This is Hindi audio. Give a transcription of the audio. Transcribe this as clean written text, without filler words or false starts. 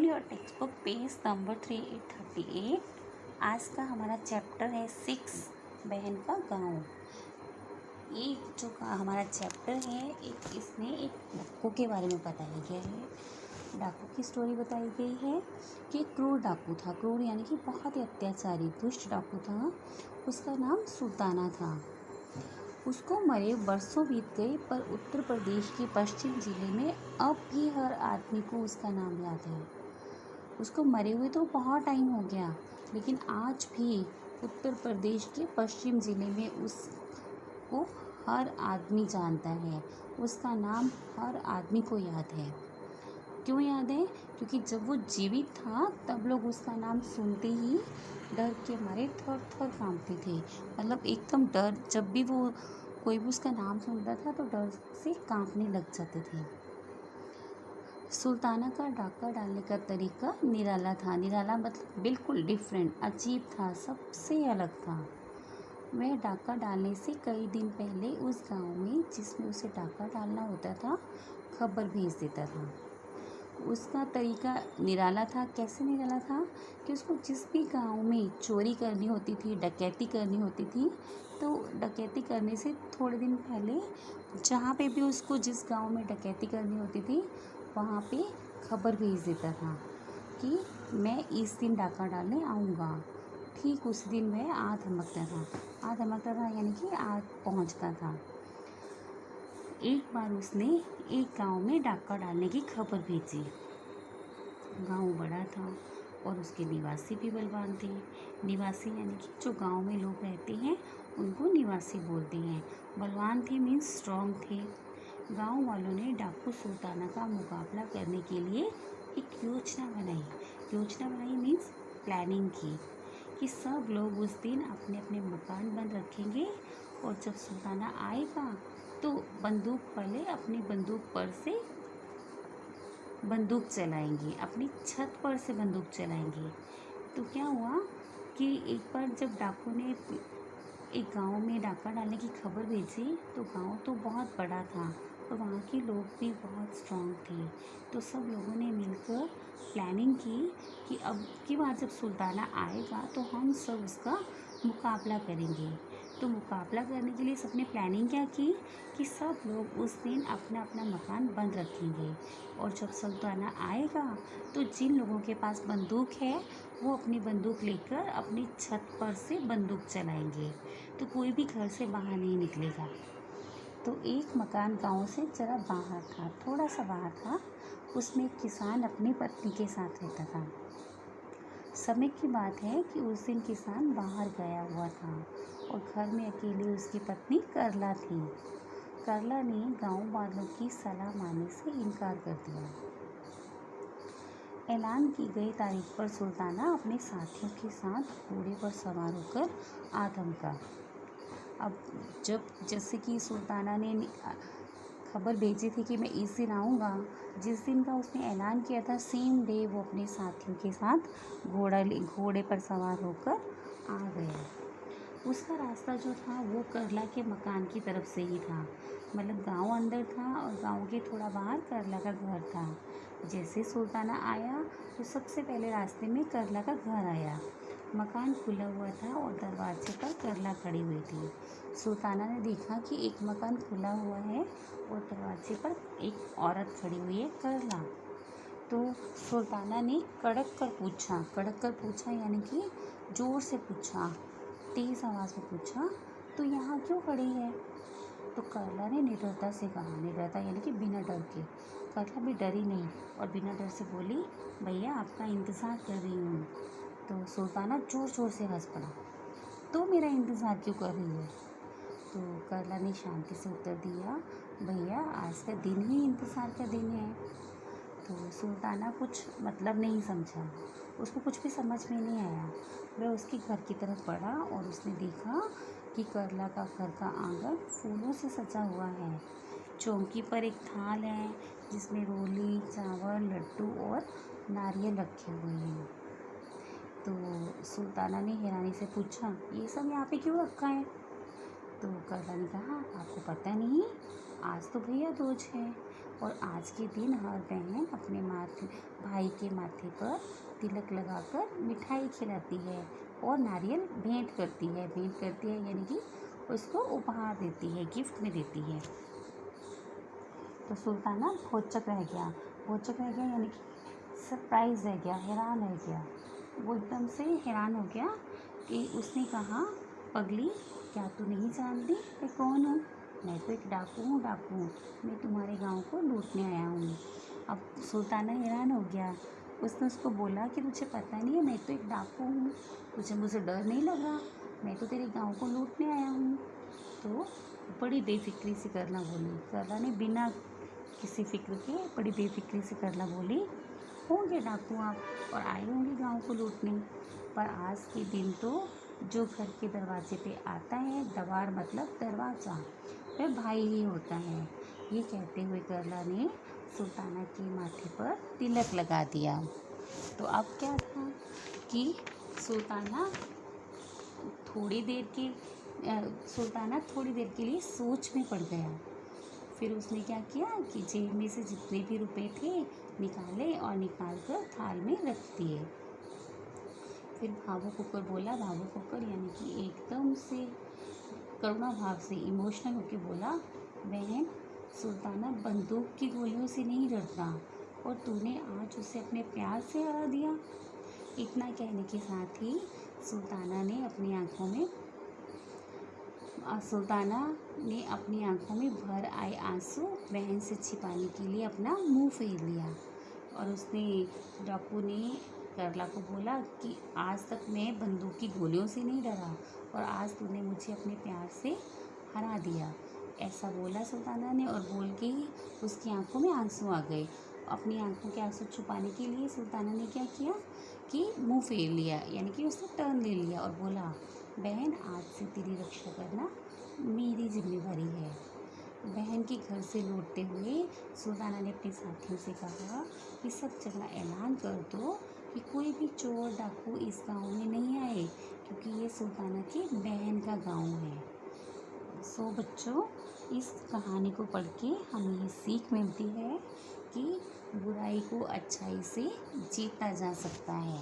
Your text book page number 338। आज का हमारा चैप्टर है 6 बहन का गांव। ये जो हमारा चैप्टर है इसमें एक डाकू के बारे में बताया गया है। डाकू की स्टोरी बताई गई है कि क्रूर डाकू था। क्रूर यानी कि बहुत ही अत्याचारी दुष्ट डाकू था। उसका नाम सुल्ताना था। उसको मरे बरसों बीत गए, पर उत्तर प्रदेश के पश्चिम ज़िले में अब भी हर आदमी को उसका नाम याद है। उसको मरे हुए तो बहुत टाइम हो गया, लेकिन आज भी उत्तर प्रदेश के पश्चिम ज़िले में उसको हर आदमी जानता है। उसका नाम हर आदमी को याद है। क्यों याद है? क्योंकि जब वो जीवित था तब लोग उसका नाम सुनते ही डर के मारे थर थर कांपते थे। मतलब एकदम डर, जब भी वो कोई भी उसका नाम सुनता था तो डर से कांपने लग जाते थे। सुल्ताना का डाका डालने का तरीका निराला था। निराला मतलब बिल्कुल डिफरेंट, अजीब था, सबसे अलग था। वह डाका डालने से कई दिन पहले उस गांव में जिसमें उसे डाका डालना होता था खबर भेज देता था। उसका तरीका निराला था। कैसे निराला था? कि उसको जिस भी गांव में चोरी करनी होती थी, डकैती करनी होती थी, तो डकैती करने से थोड़े दिन पहले जहाँ पे भी उसको जिस गांव में डकैती करनी होती थी वहाँ पे खबर भेज देता था कि मैं इस दिन डाका डालने आऊँगा। ठीक उस दिन वह आ धमकता था यानी कि आ पहुँचता था। एक बार उसने एक गांव में डाका डालने की खबर भेजी। गांव बड़ा था और उसके निवासी भी बलवान थे। निवासी यानी कि जो गांव में लोग रहते हैं उनको निवासी बोलते हैं। बलवान थे मीन्स स्ट्रॉन्ग थे। गांव वालों ने डाकू सुल्ताना का मुकाबला करने के लिए एक योजना बनाई मीन्स प्लानिंग की कि सब लोग उस दिन अपने अपने मकान बंद रखेंगे और जब सुल्ताना आएगा तो बंदूक वाले अपनी बंदूक पर से बंदूक चलाएंगे, अपनी छत पर से बंदूक चलाएंगे। तो क्या हुआ कि एक बार जब डाकू ने एक गांव में डाका डालने की खबर भेजी तो गांव तो बहुत बड़ा था और वहाँ के लोग भी बहुत स्ट्रांग थे। तो सब लोगों ने मिलकर प्लानिंग की कि अब की बार जब सुल्ताना आएगा तो हम सब उसका मुकाबला करेंगे। तो मुकाबला करने के लिए सबने प्लानिंग क्या की कि सब लोग उस दिन अपना अपना मकान बंद रखेंगे और जब सुल्ताना आएगा तो जिन लोगों के पास बंदूक है वो अपनी बंदूक लेकर अपनी छत पर से बंदूक चलाएंगे। तो कोई भी घर से बाहर नहीं निकलेगा। तो एक मकान गांव से ज़रा बाहर था, थोड़ा सा बाहर था। उसमें एक किसान अपनी पत्नी के साथ रहता था। समय की बात है कि उस दिन किसान बाहर गया हुआ था और घर में अकेली उसकी पत्नी करला थी। करला ने गांव वालों की सलाह मानने से इनकार कर दिया। ऐलान की गई तारीख पर सुल्ताना अपने साथियों के साथ घोड़े पर सवार होकर आ धमका। अब जैसे कि सुल्ताना ने खबर भेजी थी कि मैं इस दिन आऊँगा, जिस दिन का उसने ऐलान किया था सेम डे वो अपने साथियों के साथ घोड़े पर सवार होकर आ गया। उसका रास्ता जो था वो करला के मकान की तरफ से ही था। मतलब गांव अंदर था और गांव के थोड़ा बाहर करला का घर था। जैसे सुल्ताना आया तो सबसे पहले रास्ते में करला का घर आया। मकान खुला हुआ था और दरवाजे पर करला खड़ी हुई थी। सुल्ताना ने देखा कि एक मकान खुला हुआ है और दरवाजे पर एक औरत खड़ी हुई है, करला। तो सुल्ताना ने कड़क कर पूछा यानी कि ज़ोर से पूछा, तेज़ आवाज़ में पूछा, तो यहाँ क्यों खड़ी है? तो करला ने निडरता से कहा, निडरता यानी कि बिना डर के। करला भी डरी नहीं और बिना डर से बोली, भैया आपका इंतज़ार कर रही हूँ। तो सुल्ताना ज़ोर ज़ोर से हंस पड़ा, तो मेरा इंतज़ार क्यों कर रही है? तो करला ने शांति से उत्तर दिया, भैया आज का दिन ही इंतज़ार का दिन है। तो सुल्ताना कुछ मतलब नहीं समझा, उसको कुछ भी समझ में नहीं आया। वह उसके घर की तरफ बढ़ा और उसने देखा कि करला का घर का आंगन फूलों से सजा हुआ है। चौकी पर एक थाल है जिसमें रोली, चावल, लड्डू और नारियल रखे हुए हैं। तो सुल्ताना ने हैरानी से पूछा, ये सब यहाँ पे क्यों रखा है? तो करला ने कहा, आपको पता नहीं, आज तो भैया दूज है और आज के दिन हर बहन अपने माथे भाई के माथे पर तिलक लगाकर मिठाई खिलाती है और नारियल भेंट करती है। यानी कि उसको उपहार देती है, गिफ्ट में देती है। तो सुल्ताना भौचक रह गया यानी कि सरप्राइज रह गया, हैरान रह गया। वो एकदम से हैरान हो गया कि उसने कहा, पगली, क्या तू नहीं जानती मैं कौन हूँ? मैं तो एक डाकू हूँ। मैं तुम्हारे गांव को लूटने आया हूँ। अब सुल्ताना हैरान हो गया। उसने उसको बोला कि तुझे पता नहीं है, मैं तो एक डाकू हूँ, तुझे मुझसे डर नहीं लगा? मैं तो तेरे गांव को लूटने आया हूँ। तो बड़ी बेफिक्री से करला बोली। करला ने बिना किसी फिक्र के बड़ी बेफिक्री से करला बोली, होंगे डाकू आप और आए होंगे गांव को लूटने, पर आज के दिन तो जो घर के दरवाजे पे आता है, दवार मतलब दरवाज़ा, वह भाई ही होता है। ये कहते हुए करला ने सुल्ताना के माथे पर तिलक लगा दिया। तो अब क्या था कि सुल्ताना सुल्ताना थोड़ी देर के लिए सोच में पड़ गया। फिर उसने क्या किया कि जेब में से जितने भी रुपए थे निकाले और निकाल कर थाल में रख दिए। फिर भावुक होकर बोला, भावुक होकर यानी कि एकदम से करुणा भाव से इमोशनल होकर बोला, बहन, सुल्ताना बंदूक की गोलियों से नहीं डरता और तूने आज उसे अपने प्यार से हरा दिया। इतना कहने के साथ ही सुल्ताना ने अपनी आंखों में भर आए आंसू बहन से छिपाने के लिए अपना मुंह फेर लिया। और उसने डाकू ने करला को बोला कि आज तक मैं बंदूक की गोलियों से नहीं डरा और आज तूने मुझे अपने प्यार से हरा दिया। ऐसा बोला सुल्ताना ने और बोल के ही उसकी आंखों में आंसू आ गए। अपनी आंखों के आंसू छुपाने के लिए सुल्ताना ने क्या किया कि मुंह फेर लिया, यानी कि उसने टर्न ले लिया और बोला, बहन, आज से तेरी रक्षा करना मेरी जिम्मेवारी है। बहन के घर से लौटते हुए सुल्ताना ने अपने साथियों से कहा कि सब जगह ऐलान कर दो कि कोई भी चोर डाकू इस गांव में नहीं आए, क्योंकि ये सुल्ताना की बहन का गांव है। सो बच्चों, इस कहानी को पढ़ के हमें ये सीख मिलती है कि बुराई को अच्छाई से जीता जा सकता है।